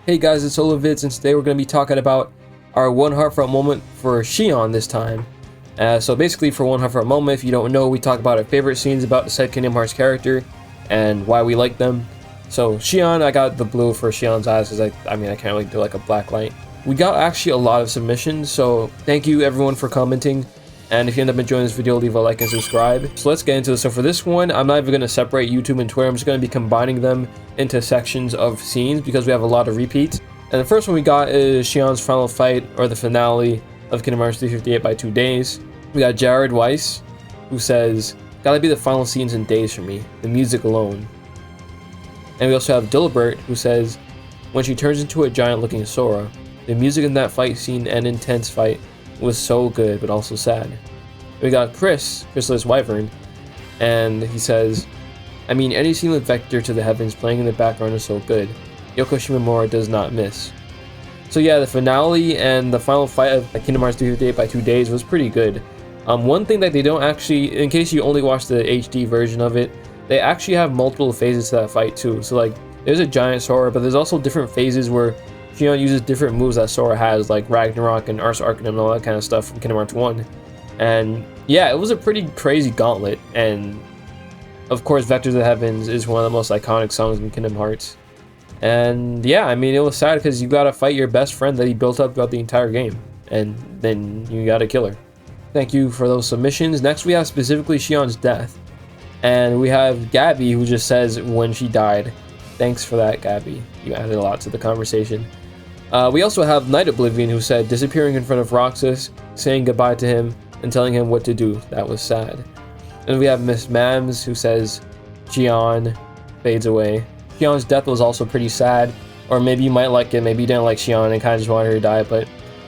Hey guys, it's Oluvids, and today we're going to be talking about our One Heartfelt Moment for Xion this time. So basically for One Heartfelt Moment, if you don't know, we talk about our favorite scenes about the said Kingdom Hearts character and why we like them. So Xion, I got the blue for Xion's eyes because I can't really do like a black light. We got actually a lot of submissions, so thank you everyone for commenting. And if you end up enjoying this video, leave a like and subscribe. So let's get into this. So for this one, I'm not even going to separate YouTube and Twitter. I'm just going to be combining them into sections of scenes because we have a lot of repeats. And the first one we got is Xion's final fight, or the finale of Kingdom Hearts 358 by 2 days. We got Jared Weiss, who says, "Gotta be the final scenes in days for me, the music alone." And we also have Dilbert, who says, "When she turns into a giant looking Sora, the music in that fight scene and intense fight was so good, but also sad." We got Chrysalis Wyvern, and he says, "I mean, any scene with Vector to the Heavens playing in the background is so good. Yoko Shimomura does not miss." So yeah, the finale and the final fight of Kingdom Hearts 358 by 2 days was pretty good. One thing that they don't actually, in case you only watch the HD version of it, they actually have multiple phases to that fight too. So like, there's a giant Sora, but there's also different phases where Xion uses different moves that Sora has, like Ragnarok and Ars Arcanum and all that kind of stuff from Kingdom Hearts 1. And yeah, it was a pretty crazy gauntlet. And of course, Vector to the Heavens is one of the most iconic songs in Kingdom Hearts. And yeah, I mean, it was sad because you gotta fight your best friend that he built up throughout the entire game, and then you gotta kill her. Thank you for those submissions. Next, we have specifically Xion's death. And we have Gabby, who just says when she died. Thanks for that, Gabby. You added a lot to the conversation. We also have Night Oblivion, who said disappearing in front of Roxas, saying goodbye to him, and telling him what to do. That was sad. And we have Miss Mams, who says Xion fades away. Xion's death was also pretty sad, or maybe you might like it, maybe you didn't like Xion and kind of just wanted her to die, but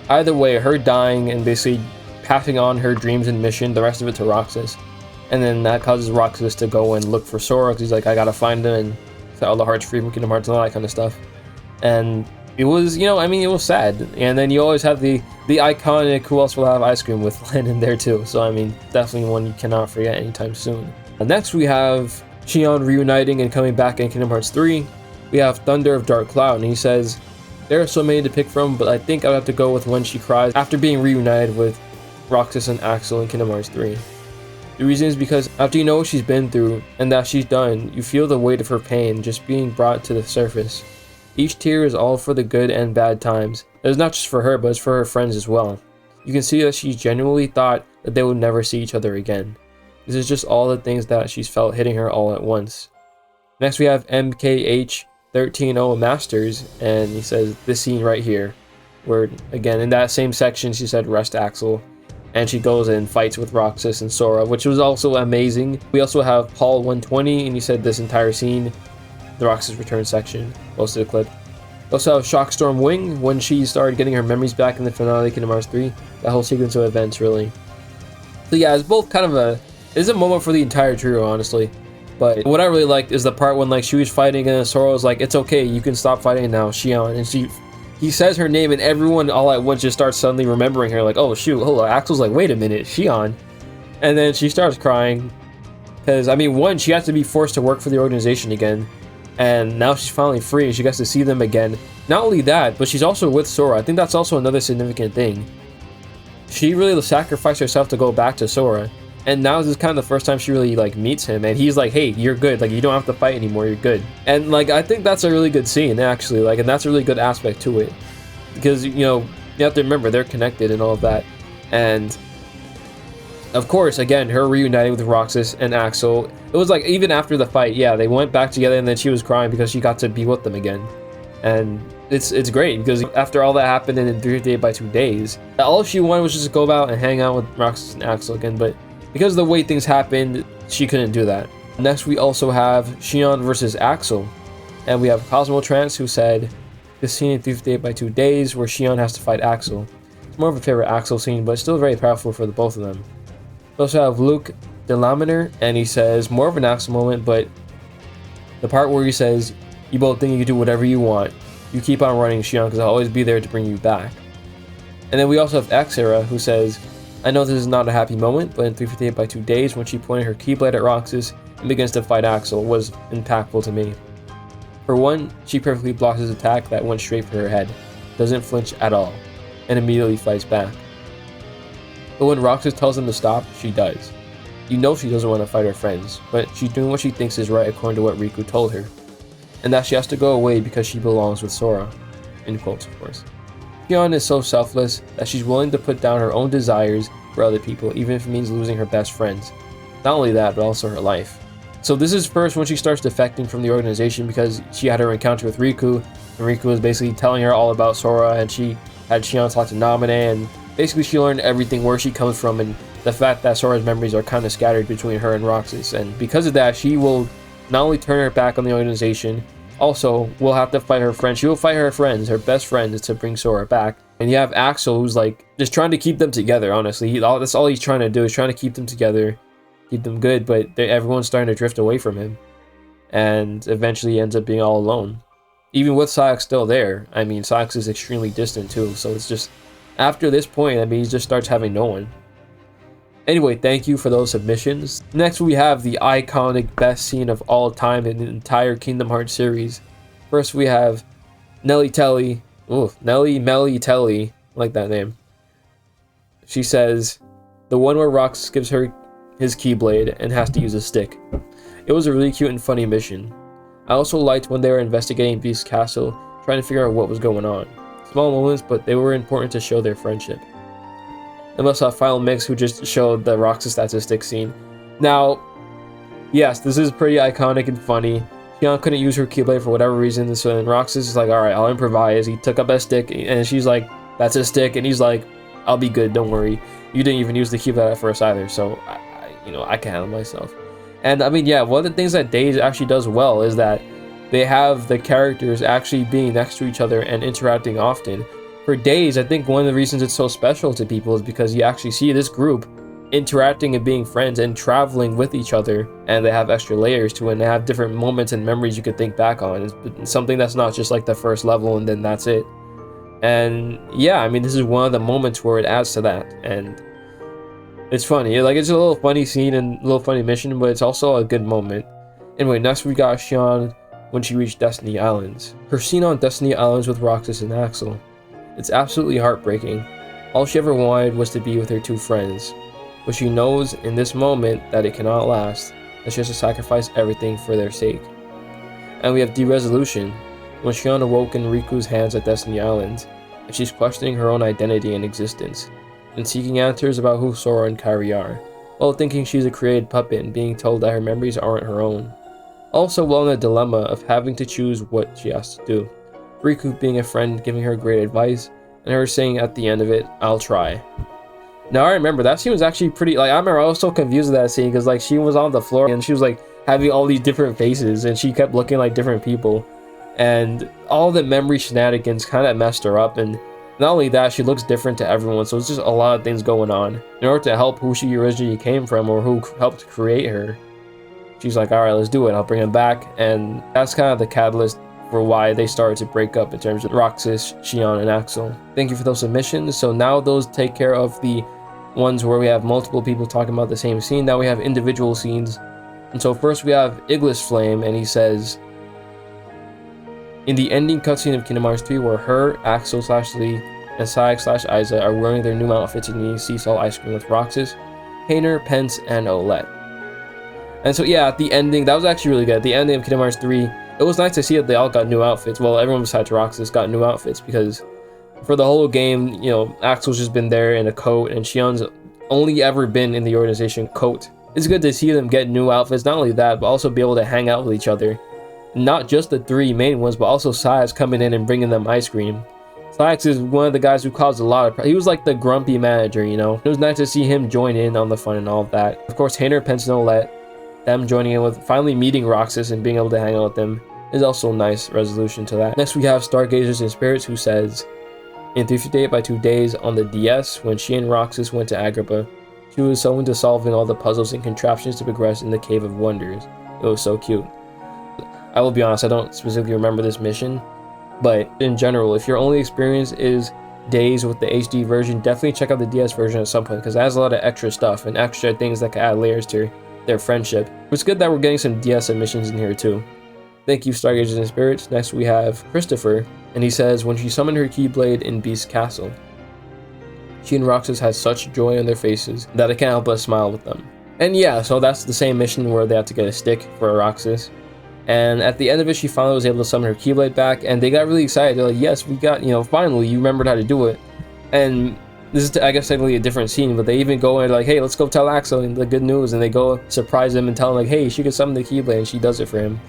either way, her dying and basically passing on her dreams and mission, the rest of it to Roxas. And then that causes Roxas to go and look for Sora, because he's like, I gotta find him and set all the hearts free from Kingdom Hearts and all that kind of stuff. And it was, it was sad. And then you always have the iconic Who Else Will Have Ice Cream with Len in there too. So I mean, definitely one you cannot forget anytime soon. And next we have Xion reuniting and coming back in Kingdom Hearts 3. We have Thunder of Dark Cloud, and he says, "There are so many to pick from, but I think I would have to go with when she cries after being reunited with Roxas and Axel in Kingdom Hearts 3. The reason is because after you know what she's been through and that she's done, you feel the weight of her pain just being brought to the surface. Each tear is all for the good and bad times. It's not just for her, but it's for her friends as well. You can see that she genuinely thought that they would never see each other again. This is just all the things that she's felt hitting her all at once." Next we have MKH130 Masters, and he says this scene right here, where again in that same section she said rest Axel, and she goes and fights with Roxas and Sora, which was also amazing. We also have Paul120, and he said this entire scene, the Roxas return section, most of the clip. We also have Shockstorm Wing, when she started getting her memories back in the finale of Kingdom Hearts 3. That whole sequence of events, really. So yeah, it's both kind of it's a moment for the entire trio, honestly. But what I really liked is the part when like she was fighting and Sora was like, "It's okay, you can stop fighting now, Xion." And he says her name and everyone all at once just starts suddenly remembering her, like, "Oh shoot, hold on." Axel's like, "Wait a minute, Xion." And then she starts crying. Because, I mean, one, she has to be forced to work for the organization again. And now she's finally free and she gets to see them again. Not only that, but she's also with Sora. I think that's also another significant thing. She really sacrificed herself to go back to Sora. And now this is kind of the first time she really like meets him, and he's like, "Hey, you're good. Like, you don't have to fight anymore. You're good." And like, I think that's a really good scene, actually. Like, and that's a really good aspect to it, because you have to remember they're connected and all of that. And of course, again, her reuniting with Roxas and Axel. It was like even after the fight, yeah, they went back together, and then she was crying because she got to be with them again. And it's great because after all that happened in 358 by 2 days, all she wanted was just to go out and hang out with Roxas and Axel again, but because of the way things happened, she couldn't do that. Next, we also have Xion versus Axel. And we have Cosmo Trance, who said, "This scene in 358 by 2 days where Xion has to fight Axel. It's more of a favorite Axel scene, but still very powerful for the both of them." We also have Luke Delaminer, and he says, "More of an Axel moment, but the part where he says, 'You both think you can do whatever you want. You keep on running, Xion, because I'll always be there to bring you back.'" And then we also have Xera, who says, "I know this is not a happy moment, but in 358 by 2 days, when she pointed her Keyblade at Roxas and begins to fight Axel, was impactful to me." For one, she perfectly blocks his attack that went straight for her head, doesn't flinch at all, and immediately fights back. But when Roxas tells him to stop, she does. You know she doesn't want to fight her friends, but she's doing what she thinks is right according to what Riku told her, and that she has to go away because she belongs with Sora. In quotes, of course. Xion is so selfless that she's willing to put down her own desires for other people, even if it means losing her best friends. Not only that, but also her life. So this is first when she starts defecting from the organization because she had her encounter with Riku, and Riku was basically telling her all about Sora, and she had Xion talk to Namine, and basically she learned everything, where she comes from, and the fact that Sora's memories are kind of scattered between her and Roxas. And because of that, she will not only turn her back on the organization, also will have to fight her friends. She will fight her friends, her best friends, to bring Sora back. And you have Axel, who's like just trying to keep them together, honestly. That's all he's trying to do, is trying to keep them together, keep them good, but everyone's starting to drift away from him. And eventually he ends up being all alone. Even with Saïx still there. I mean, Saïx is extremely distant too, so it's just, after this point, I mean, he just starts having no one. Anyway, thank you for those submissions. Next, we have the iconic best scene of all time in the entire Kingdom Hearts series. First, we have Nelly Telly. Ooh, Nelly Melly Telly. I like that name. She says, the one where Rox gives her his Keyblade and has to use a stick. It was a really cute and funny mission. I also liked when they were investigating Beast's castle, trying to figure out what was going on. Small moments, but they were important to show their friendship. And we also have Final Mix, who just showed the Roxas statistic scene. Now, yes, this is pretty iconic and funny. Xion couldn't use her Keyblade for whatever reason, so then Roxas is like, alright, I'll improvise. He took up that stick, and she's like, that's a stick, and he's like, I'll be good, don't worry. You didn't even use the Keyblade at first either, so, I can handle myself. And, I mean, yeah, one of the things that Days actually does well is that they have the characters actually being next to each other and interacting often. For Days, I think one of the reasons it's so special to people is because you actually see this group interacting and being friends and traveling with each other, and they have extra layers to it, and they have different moments and memories you could think back on. It's something that's not just like the first level and then that's it. And yeah, I mean, this is one of the moments where it adds to that, and it's funny. Like, it's a little funny scene and a little funny mission, but it's also a good moment. Anyway, next we got Xion when she reached Destiny Islands. Her scene on Destiny Islands with Roxas and Axel. It's absolutely heartbreaking. All she ever wanted was to be with her two friends, but she knows in this moment that it cannot last, and she has to sacrifice everything for their sake. And we have De-Resolution, when Xion awoke in Riku's hands at Destiny Islands, and she's questioning her own identity and existence, and seeking answers about who Sora and Kairi are, while thinking she's a created puppet and being told that her memories aren't her own. Also while in a dilemma of having to choose what she has to do. Riku being a friend, giving her great advice, and her saying at the end of it, I'll try. Now I remember that scene was actually pretty, like, I remember I was so confused with that scene because like she was on the floor and she was like having all these different faces and she kept looking like different people, and all the memory shenanigans kind of messed her up. And not only that, she looks different to everyone, so it's just a lot of things going on. In order to help who she originally came from or who helped create her, she's like, alright, let's do it, I'll bring him back. And that's kind of the catalyst for why they started to break up in terms of Roxas, Xion, and Axel. Thank you for those submissions. So now those take care of the ones where we have multiple people talking about the same scene. Now we have individual scenes. And so first we have Iglis Flame, and he says, in the ending cutscene of Kingdom Hearts 3, where her, Axel / Lee, and Saïx / Isa are wearing their new outfits and eating sea salt ice cream with Roxas, Hayner, Pence, and Olette. And so yeah, at the ending, that was actually really good. At the ending of Kingdom Hearts 3, it was nice to see that they all got new outfits. Well, everyone besides Roxas got new outfits, because for the whole game, Axel's just been there in a coat, and Xion's only ever been in the organization coat. It's good to see them get new outfits. Not only that, but also be able to hang out with each other. Not just the three main ones, but also Saïx coming in and bringing them ice cream. Saïx is one of the guys who caused a lot of he was like the grumpy manager, It was nice to see him join in on the fun and all of that. Of course, Hayner, Pence, and Olette, them joining in with finally meeting Roxas and being able to hang out with them is also a nice resolution to that. Next we have Stargazers and Spirits, who says, in 358 by 2 days on the DS, when she and Roxas went to Agrippa, she was so into solving all the puzzles and contraptions to progress in the Cave of Wonders. It was so cute. I will be honest, I don't specifically remember this mission, but in general, if your only experience is Days with the HD version, definitely check out the DS version at some point, because it has a lot of extra stuff and extra things that can add layers to their friendship. It's good that we're getting some DS submissions in here too. Thank you, Stargazers and Spirits. Next we have Christopher, and he says, when she summoned her Keyblade in Beast's Castle, she and Roxas had such joy on their faces that I can't help but smile with them. And yeah, so that's the same mission where they have to get a stick for Roxas. And at the end of it, she finally was able to summon her Keyblade back, and they got really excited. They're like, yes, we got, finally, you remembered how to do it. And this is, I guess, technically a different scene, but they even go and like, hey, let's go tell Axel the good news, and they go surprise him and tell him like, hey, she could summon the Keyblade, and she does it for him.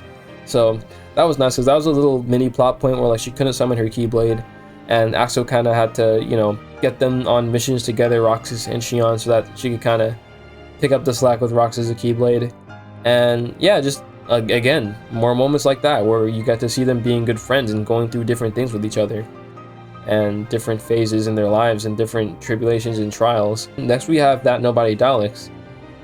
So that was nice, because that was a little mini plot point where like she couldn't summon her Keyblade, and Axel kind of had to, get them on missions together, Roxas and Xion, so that she could kind of pick up the slack with Roxas' Keyblade. And yeah, just again, more moments like that where you get to see them being good friends and going through different things with each other, and different phases in their lives and different tribulations and trials. Next we have That Nobody Daleks,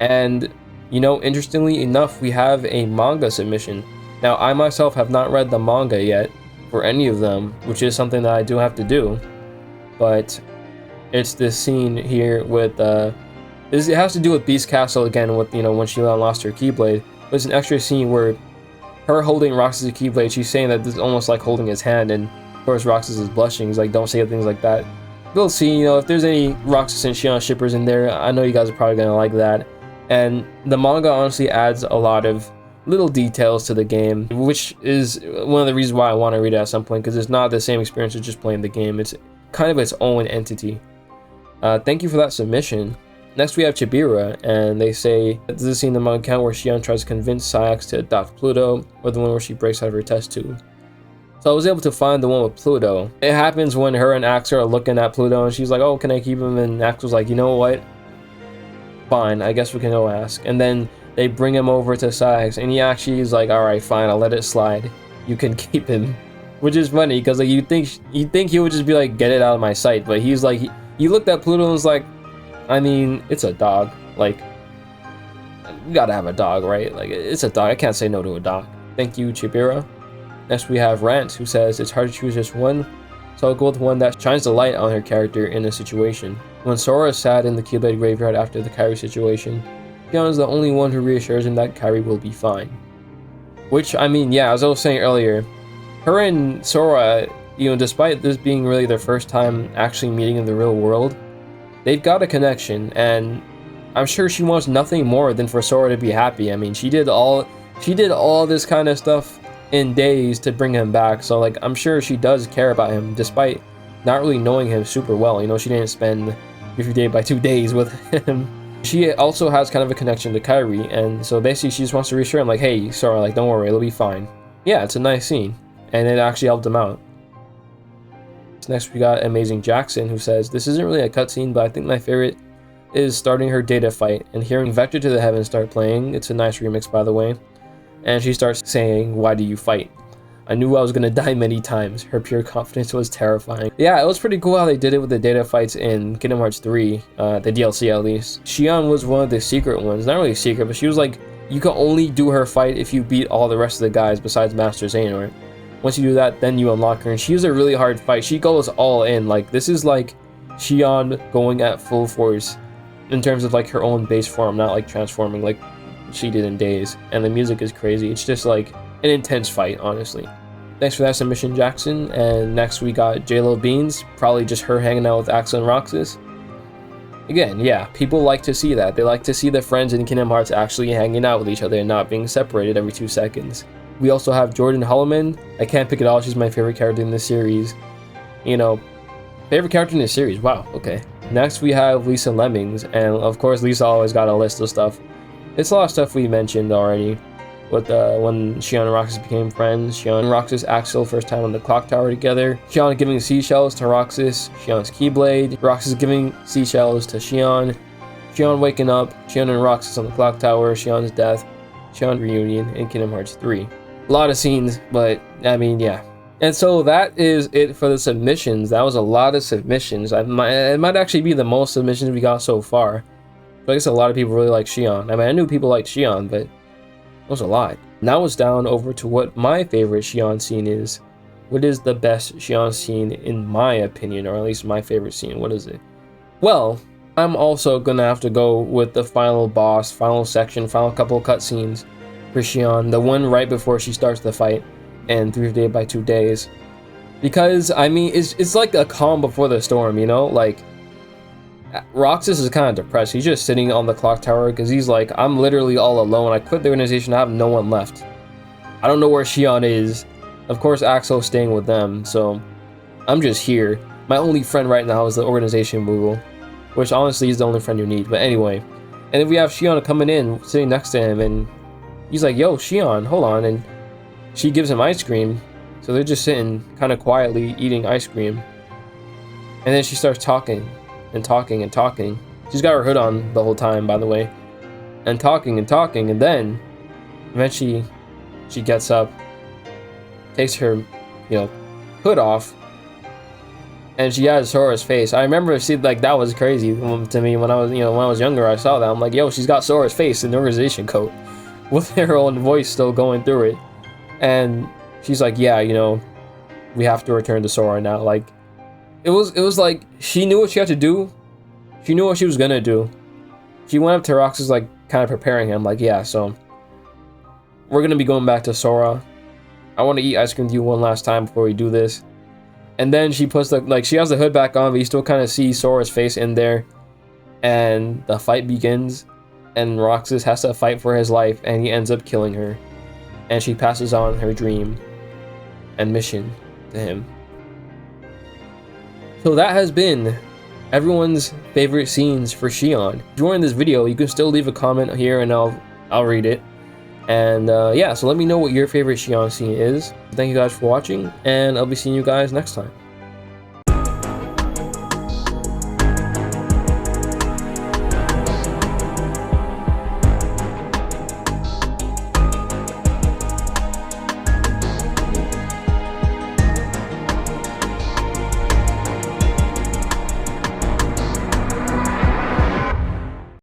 and interestingly enough, we have a manga submission. Now I myself have not read the manga yet for any of them, which is something that I do have to do, but it's this scene here with it has to do with Beast Castle again, with when Xion lost her Keyblade. But it's an extra scene where her holding Roxas' Keyblade, she's saying that this is almost like holding his hand, and of course Roxas is blushing. He's like, don't say things like that. We'll see, if there's any Roxas and Xion shippers in there, I know you guys are probably gonna like that. And the manga honestly adds a lot of little details to the game, which is one of the reasons why I want to read it at some point, because it's not the same experience as just playing the game. It's kind of its own entity. Thank you for that submission. Next we have Chibira, and they say, this is a scene in the manga account where Xion tries to convince Sayax to adopt Pluto, or the one where she breaks out of her test tube. So I was able to find the one with Pluto. It happens when her and Axel are looking at Pluto, and she's like, oh, can I keep him? And Axel's like, you know what? Fine, I guess we can go ask. And then they bring him over to Sayax, and he actually is like, alright, fine, I'll let it slide. You can keep him. Which is funny, because like, you'd think he would just be like, get it out of my sight, but he's like, he looked at Pluto and was like, I mean, it's a dog. Like, you gotta have a dog, right? Like, it's a dog. I can't say no to a dog. Thank you, Chibira. Next, we have Rant, who says, it's hard to choose just one, so I'll go with one that shines the light on her character in a situation. When Sora sat in the Keyblade graveyard after the Kairi situation, Xion is the only one who reassures him that Kairi will be fine. Which, I mean, yeah, as I was saying earlier, her and Sora, despite this being really their first time actually meeting in the real world, they've got a connection, and I'm sure she wants nothing more than for Sora to be happy. I mean, she did all this kind of stuff in days to bring him back, so like, I'm sure she does care about him, despite not really knowing him super well. She didn't spend every day by 2 days with him. She also has kind of a connection to Kairi, and so basically she just wants to reassure him, like, hey, Sora, like, don't worry, it'll be fine. Yeah, it's a nice scene, and it actually helped him out. Next we got Amazing Jackson, who says, this isn't really a cutscene, but I think my favorite is starting her data fight and hearing Vector to the Heavens start playing. It's a nice remix, by the way. And she starts saying, why do you fight? I knew I was gonna die many times. Her pure confidence was terrifying. Yeah, it was pretty cool how they did it with the data fights in Kingdom Hearts 3, the DLC at least. Xion was one of the secret ones. Not really secret, but she was like, you can only do her fight if you beat all the rest of the guys besides Master Xehanort. Once you do that, then you unlock her, and she's a really hard fight. She goes all in. Like, this is like Xion going at full force in terms of like her own base form, not like transforming like she did in Days. And the music is crazy. It's just like an intense fight, honestly. Thanks for that submission, Jackson. And next we got JLo Beans, probably just her hanging out with Axel and Roxas. Again, yeah, people like to see that. They like to see the friends in Kingdom Hearts actually hanging out with each other and not being separated every 2 seconds. We also have Jordan Holloman. I can't pick it all. She's my favorite character in this series. Favorite character in this series. Wow, okay. Next, we have Lisa Lemmings. And, of course, Lisa always got a list of stuff. It's a lot of stuff we mentioned already. With when Xion and Roxas became friends. Xion and Roxas Axel first time on the clock tower together. Xion giving seashells to Roxas. Xion's Keyblade. Roxas giving seashells to Xion. Xion waking up. Xion and Roxas on the clock tower. Xion's death. Xion reunion in Kingdom Hearts 3. A lot of scenes, but I mean, yeah. And so that is it for the submissions. That was a lot of submissions. It might actually be the most submissions we got so far. But I guess a lot of people really like Xion. I mean, I knew people liked Xion, but it was a lot. Now it's down over to what my favorite Xion scene is. What is the best Xion scene in my opinion, or at least my favorite scene? What is it? Well, I'm also gonna have to go with the final boss, final section, final couple of cutscenes. for Xion, the one right before she starts the fight, and 3 Day by 2 days. Because, I mean, it's like a calm before the storm, you know? Like, Roxas is kind of depressed. He's just sitting on the clock tower because he's like, I'm literally all alone. I quit the organization. I have no one left. I don't know where Xion is. Of course, Axel's staying with them, so I'm just here. My only friend right now is the organization Moogle, which honestly is the only friend you need. But anyway, and then we have Xion coming in, sitting next to him, and he's like, yo, Xion, hold on. And she gives him ice cream. So they're just sitting kind of quietly eating ice cream. And then she starts talking and talking and talking. She's got her hood on the whole time, by the way. And talking and talking, and then eventually she gets up, takes her, hood off, and she has Sora's face. I remember, like, that was crazy to me when I was younger. I saw that. I'm like, yo, she's got Sora's face in the organization coat with her own voice still going through it. And she's like, yeah, we have to return to Sora now. Like, it was like she knew what she had to do. She knew what she was gonna do. She went up to Roxas, like, kind of preparing him, like, yeah, so we're gonna be going back to Sora. I want to eat ice cream with you one last time before we do this. And then she puts she has the hood back on, but you still kind of see Sora's face in there. And the fight begins, and Roxas has to fight for his life, and he ends up killing her. And she passes on her dream and mission to him. So that has been everyone's favorite scenes for Xion. During this video, you can still leave a comment here, and I'll read it. And yeah, so let me know what your favorite Xion scene is. Thank you guys for watching, and I'll be seeing you guys next time.